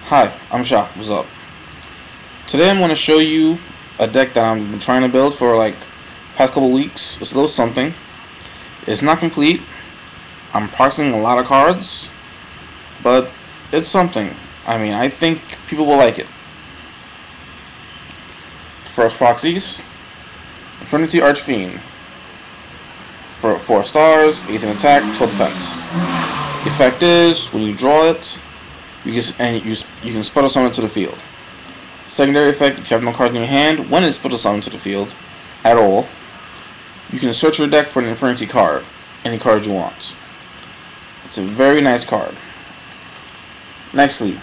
Hi, I'm Sha. What's up? Today I'm going to show you a deck that I've been trying to build for like past couple weeks. It's a little something. It's not complete. I'm pricing a lot of cards, but it's something. I mean, I think people will like it. First proxies, Infernity Archfiend. For 4 stars, 18 attack, 12 defense. The effect is when you draw it, you can special summon to the field. Secondary effect: if you have no cards in your hand, when it's special summoned to the field at all, you can search your deck for an Infernity card, any card you want. It's a very nice card. Nextly,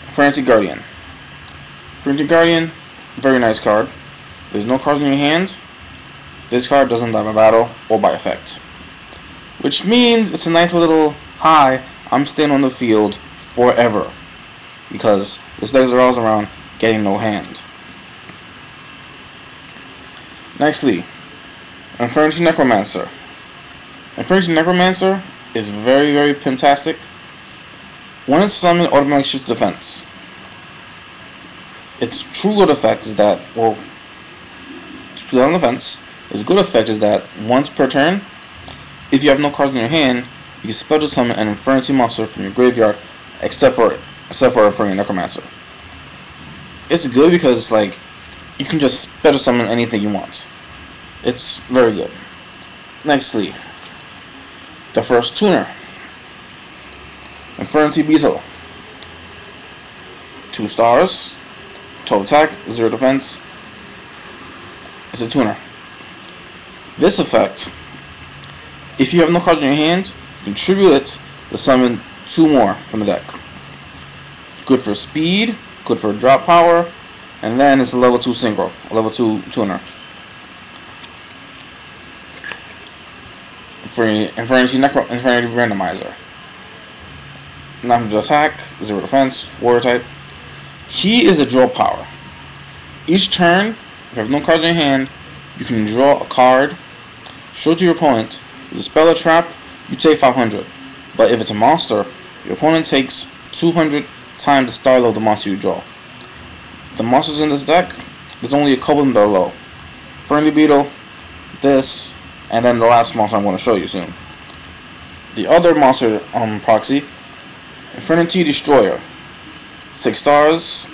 Infernity Guardian. Infernity Guardian, very nice card. There's no cards in your hand. This card doesn't die by battle or by effect, which means it's a nice little hi. I'm staying on the field forever because this deck revolves around getting no hand. Nextly, Infernity Necromancer. Infernity Necromancer is very fantastic. When it's summoned, it automatically shifts defense. Its true good effect is that, well, it's 2 on defense. Its good effect is that once per turn, if you have no cards in your hand, you can special summon an Infernity monster from your graveyard, except for Infernity Necromancer. It's good because it's like you can just special summon anything you want. It's very good. Nextly, the first tuner, Infernity Beetle. 2 stars, 12 attack, 0 defense. It's a tuner. This effect, if you have no cards in your hand, contribute it to summon 2 more from the deck. Good for speed, good for drop power, and then it's a level 2 synchro, a level 2 tuner. Infernity Randomizer. 900 attack, 0 defense, warrior type. He is a draw power. Each turn, if you have no cards in your hand, you can draw a card, show it to your opponent. If you spell a trap, you take 500. But if it's a monster, your opponent takes 200 times the star level of the monster you draw. The monsters in this deck, there's only a couple that are low. Infernity Beetle, this, and then the last monster I'm going to show you soon. The other monster on proxy, Infernity Destroyer. 6 stars,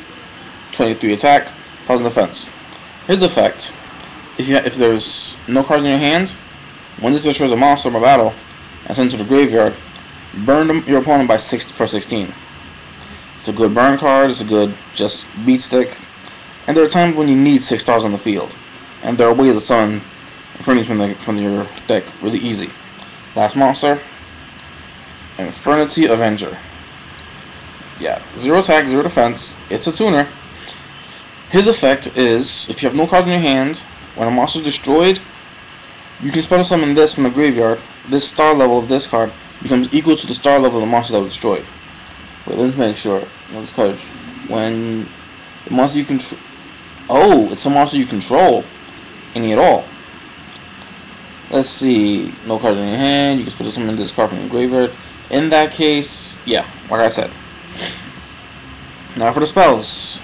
23 attack, 1000 defense. His effect: if there's no cards in your hand, when this destroys a monster by battle and sent to the graveyard, burn your opponent by 6 for 16. It's a good burn card. It's a good just beat stick. And there are times when you need 6 stars on the field, and there are ways to summon Infernity from your deck really easy. Last monster, Infernity Avenger. Yeah, 0 attack, 0 defense. It's a tuner. His effect is, if you have no cards in your hand, when a monster is destroyed, you can special summon this from the graveyard. This star level of this card becomes equal to the star level of the monster that was destroyed. Wait, let's make sure. Let's coach. When the monster you control, it's a monster you control, any at all. Let's see. No cards in your hand. You can special summon this card from your graveyard. In that case, yeah, like I said. Now for the spells.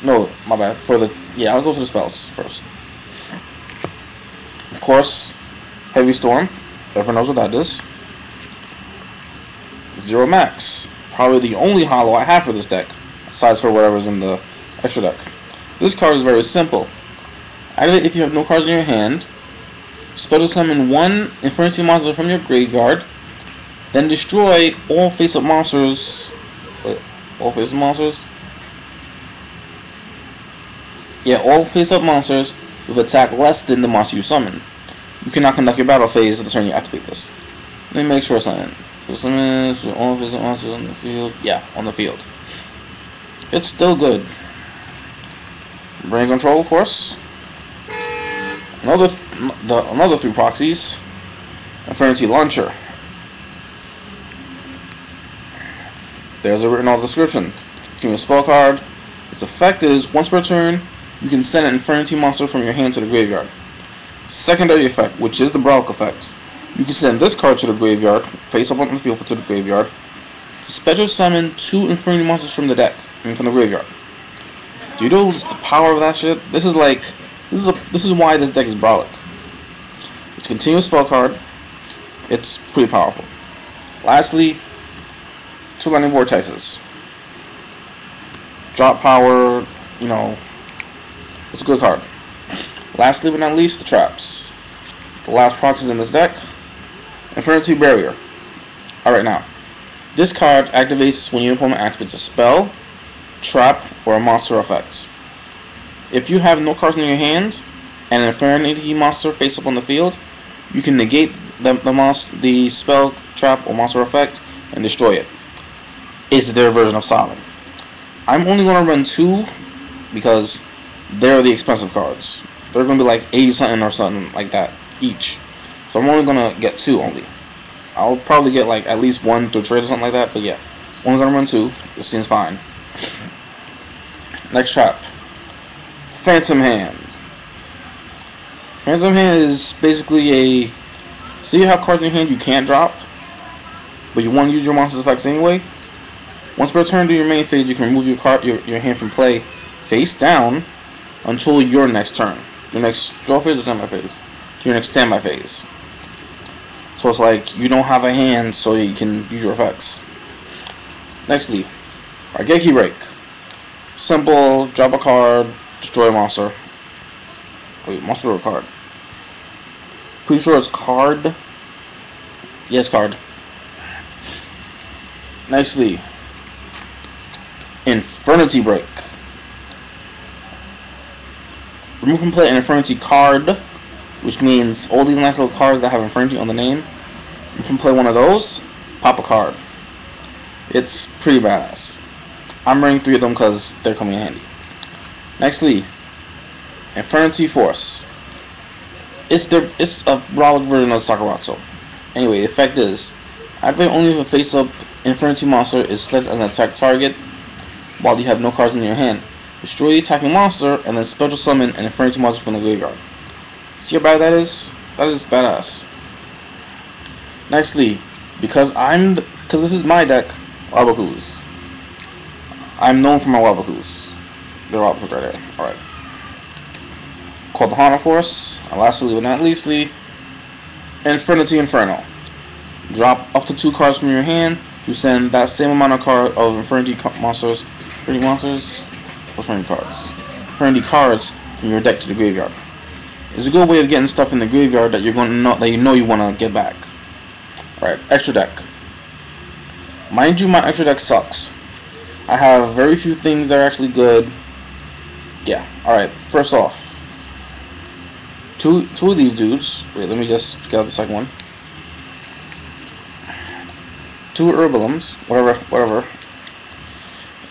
No, my bad. I'll go for the spells first. Of course, Heavy Storm. Everyone knows what that is. 0 max. Probably the only holo I have for this deck, aside for whatever's in the extra deck. This card is very simple. Activate if you have no cards in your hand. Special summon 1 Infernity monster from your graveyard. Then destroy all face-up monsters. All face-up monsters? Yeah, all face-up monsters with attack less than the monster you summon. You cannot conduct your battle phase at the turn you activate this. Let me make sure something. Summon all face-up monsters on the field. Yeah, on the field. It's still good. Brain control, of course. Another 3 proxies. Infernity Launcher. There's a written all description. Give me a spell card. Its effect is, once per turn, you can send an Infernity monster from your hand to the graveyard. Secondary effect, which is the Brolic effect. You can send this card to the graveyard, face up on the field to the graveyard. to special summon 2 infernity monsters from the deck, and from the graveyard. Do you know the power of that shit? This is why this deck is brolic. It's a continuous spell card. It's pretty powerful. Lastly, 2 lightning vortexes. Drop power, you know, it's a good card. Lastly but not least, the traps. The last proxies in this deck. Infernity Barrier. Alright, now, this card activates when your opponent activates a spell, trap, or a monster effect. If you have no cards in your hand and an infernity monster face up on the field, you can negate the spell, trap, or monster effect and destroy it. It's their version of Solid. I'm only going to run 2 because they're the expensive cards. They're going to be like 80 something or something like that each. So I'm only going to get 2 only. I'll probably get like at least 1 through trade or something like that, but yeah. Only going to run 2. This seems fine. Next trap. Phantom Hand. Phantom Hand is basically a... So you have cards in your hand you can't drop, but you want to use your monster's effects anyway. Once per turn to your main phase, you can remove your hand from play face down until your next turn. Your next draw phase or standby phase? To your next standby phase. So it's like you don't have a hand, so you can use your effects. Nextly, Raigeki Rake. Simple, drop a card, destroy a monster. Wait, monster or card? Pretty sure it's card. Yes, card. Nicely. Infernity Break. Remove from play an Infernity card, which means all these nice little cards that have Infernity on the name. You can play one of those, pop a card. It's pretty badass. I'm running 3 of them because they're coming in handy. Nextly, Infernity Force. It's a brolic version of Sakuratsu. Anyway, the effect is, activate only if a face-up Infernity monster is selected as an attack target while you have no cards in your hand. Destroy the attacking monster and then special summon an Infernity monster from the graveyard. See how bad that is? That is badass. Nextly, because this is my deck, Wabakus. I'm known for my Wabakus. They're Wabakus right there. Alright. Called the Haunter Force. And lastly but not leastly, Infernity Inferno. Drop up to 2 cards from your hand to send that same amount of Infernity monsters. Infernity monsters? What's Infernity cards? Infernity cards from your deck to the graveyard. It's a good way of getting stuff in the graveyard that you know you want to get back. Alright, extra deck. Mind you, my extra deck sucks. I have very few things that are actually good. Yeah, alright, first off. Two of these dudes. Wait, let me just get out the second one. 2 Herbalums, whatever.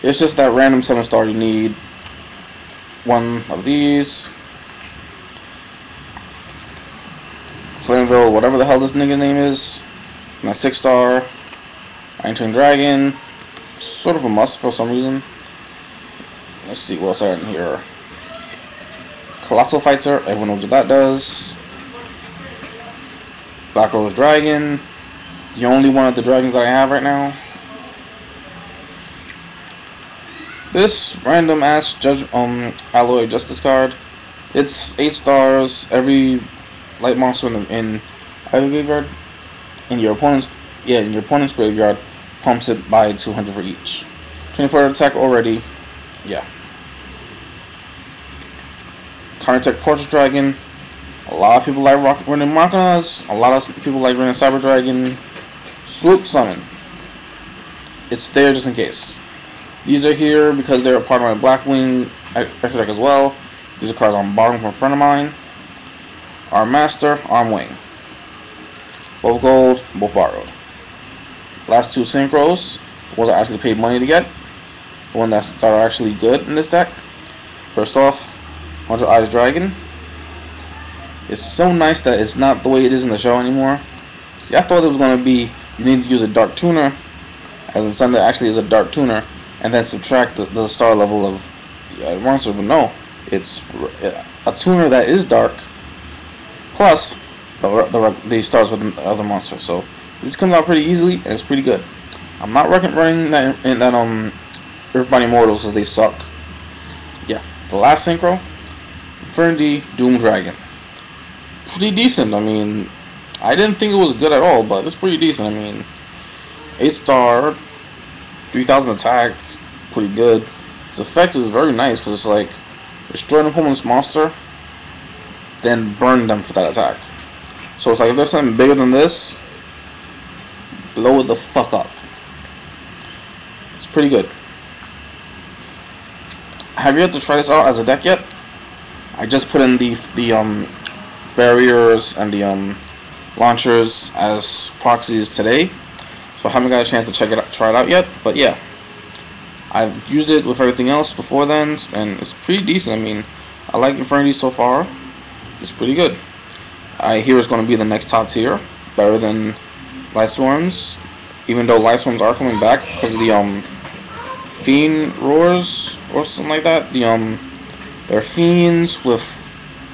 It's just that random 7-star you need. 1 of these. Flameville, whatever the hell this nigga name is. My 6-star. Iron Dragon. Sort of a must for some reason. Let's see what else I got in here. Colossal Fighter, everyone knows what that does. Black Rose Dragon. The only one of the dragons that I have right now. This random ass alloy justice card. It's 8 stars. Every light monster in either graveyard, in your opponent's graveyard, pumps it by 200 for each. 24 attack already. Yeah. Counter Tech Fortress Dragon. A lot of people like running Markanas. A lot of people like running Cyber Dragon. Swoop Summon. It's there just in case. These are here because they're a part of my Blackwing extra deck as well. These are cards I'm borrowing from a friend of mine. Arm Master, Arm Wing. Both gold, both borrowed. Last 2 synchros. The ones I actually paid money to get. The one that are actually good in this deck. First off, 100 Eyes Dragon. It's so nice that it's not the way it is in the show anymore. See, I thought it was going to be you need to use a Dark Tuner, as in something that actually is a Dark Tuner, and then subtract the star level of the monster. But no, it's a tuner that is dark, plus the stars with the other monster. So this comes out pretty easily, and it's pretty good. I'm not running that in that Earthbound Immortals because they suck. Yeah, the last synchro, Infernity Doom Dragon. Pretty decent. I mean, I didn't think it was good at all, but it's pretty decent. I mean, 8-star, 3000 attack, pretty good. Its effect is very nice because it's like destroy an opponent's monster, then burn them for that attack. So it's like if there's something bigger than this, blow it the fuck up. It's pretty good. Have you had to try this out as a deck yet? I just put in the barriers and the launchers as proxies today, so I haven't got a chance to try it out yet. But yeah, I've used it with everything else before then, and it's pretty decent. I mean, I like Infernity so far. It's pretty good. I hear it's going to be the next top tier, better than Lightstorms, even though Lightstorms are coming back because of the Fiend Roars or something like that. They're fiends with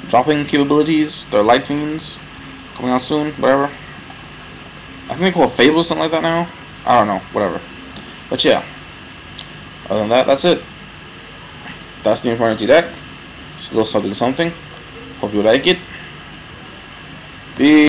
dropping capabilities. They're light fiends coming out soon. Whatever. I think they call it Fable or something like that now. I don't know. Whatever. But yeah. Other than that, that's it. That's the Infernity deck. Just a little something. Hope you like it. Peace.